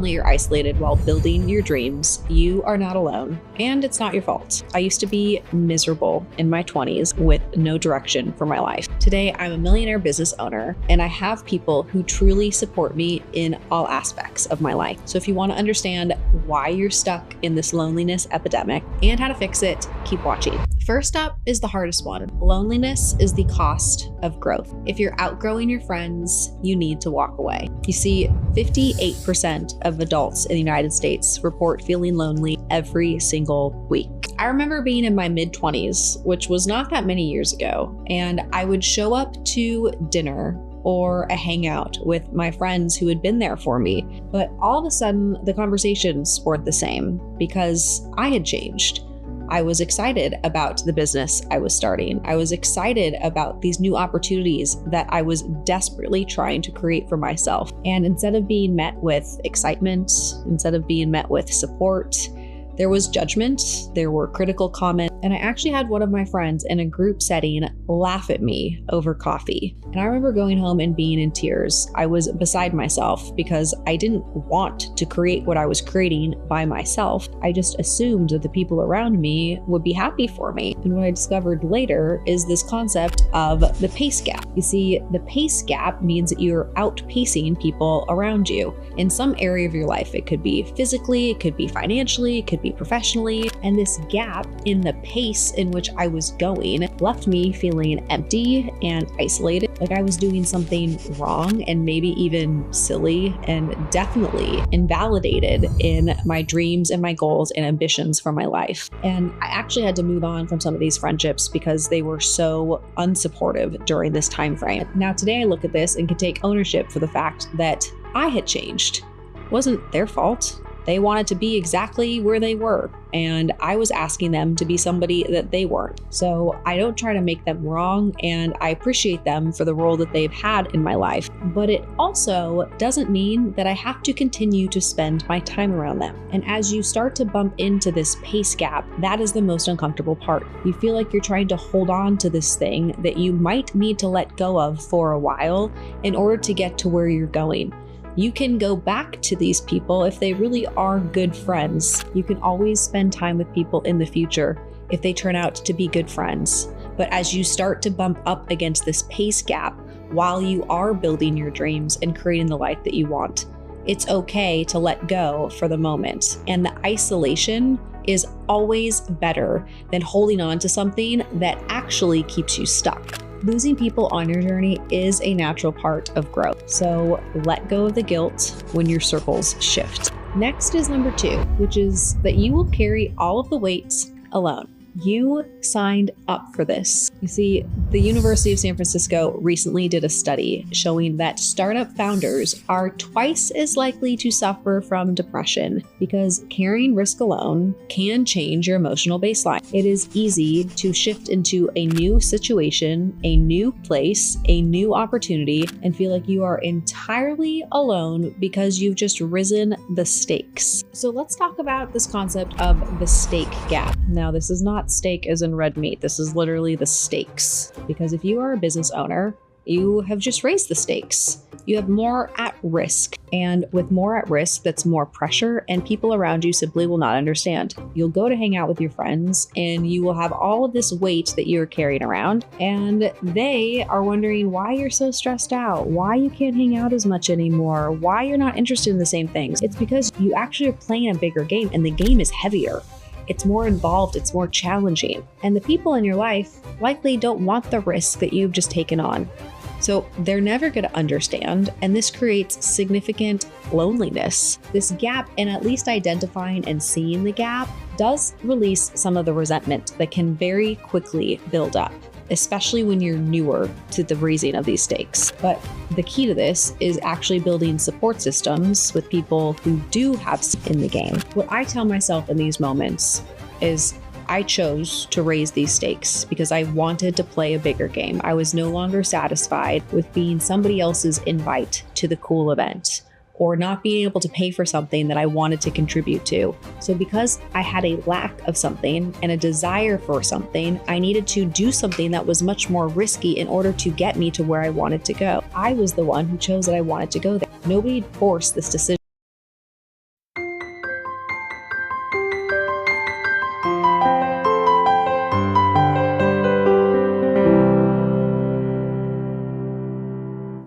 lonely or isolated while building your dreams, you are not alone, and it's not your fault. I used to be miserable in my 20s with no direction for my life. Today, I'm a millionaire business owner, and I have people who truly support me in all aspects of my life. So if you want to understand why you're stuck in this loneliness epidemic and how to fix it, keep watching. First up is the hardest one. Loneliness is the cost of growth. If you're outgrowing your friends, you need to walk away. You see, 58% of adults in the United States report feeling lonely every single week. I remember being in my mid-20s, which was not that many years ago, and I would show up to dinner or a hangout with my friends who had been there for me. But all of a sudden, the conversations weren't the same because I had changed. I was excited about the business I was starting. I was excited about these new opportunities that I was desperately trying to create for myself. And instead of being met with excitement, instead of being met with support, there was judgment, there were critical comments, and I actually had one of my friends in a group setting laugh at me over coffee. And I remember going home and being in tears. I was beside myself because I didn't want to create what I was creating by myself. I just assumed that the people around me would be happy for me. And what I discovered later is this concept of the pace gap. You see, the pace gap means that you're outpacing people around you in some area of your life. It could be physically, it could be financially, it could be professionally, and this gap in the pace in which I was going left me feeling empty and isolated, like I was doing something wrong and maybe even silly, and definitely invalidated in my dreams and my goals and ambitions for my life. And I actually had to move on from some of these friendships because they were so unsupportive during this time frame. Now today I look at this and can take ownership for the fact that I had changed. It wasn't their fault. They wanted to be exactly where they were, and I was asking them to be somebody that they weren't. So I don't try to make them wrong, and I appreciate them for the role that they've had in my life. But it also doesn't mean that I have to continue to spend my time around them. And as you start to bump into this pace gap, that is the most uncomfortable part. You feel like you're trying to hold on to this thing that you might need to let go of for a while in order to get to where you're going. You can go back to these people if they really are good friends. You can always spend time with people in the future if they turn out to be good friends. But as you start to bump up against this pace gap while you are building your dreams and creating the life that you want, it's okay to let go for the moment. And the isolation is always better than holding on to something that actually keeps you stuck. Losing people on your journey is a natural part of growth. So let go of the guilt when your circles shift. Next is number 2, which is that you will carry all of the weights alone. You signed up for this. You see, the University of San Francisco recently did a study showing that startup founders are twice as likely to suffer from depression because carrying risk alone can change your emotional baseline. It is easy to shift into a new situation, a new place, a new opportunity, and feel like you are entirely alone because you've just risen the stakes. So let's talk about this concept of the stake gap. Now, this is not steak as in red meat. This is literally the stakes. Because if you are a business owner, you have just raised the stakes. You have more at risk. And with more at risk, that's more pressure, and people around you simply will not understand. You'll go to hang out with your friends and you will have all of this weight that you're carrying around, and they are wondering why you're so stressed out, why you can't hang out as much anymore, why you're not interested in the same things. It's because you actually are playing a bigger game, and the game is heavier. It's more involved, it's more challenging. And the people in your life likely don't want the risk that you've just taken on. So they're never going to understand, and this creates significant loneliness. This gap, and at least identifying and seeing the gap, does release some of the resentment that can very quickly build up, especially when you're newer to the raising of these stakes. But the key to this is actually building support systems with people who do have skin in the game. What I tell myself in these moments is I chose to raise these stakes because I wanted to play a bigger game. I was no longer satisfied with being somebody else's invite to the cool event, or not being able to pay for something that I wanted to contribute to. So because I had a lack of something and a desire for something, I needed to do something that was much more risky in order to get me to where I wanted to go. I was the one who chose that I wanted to go there. Nobody forced this decision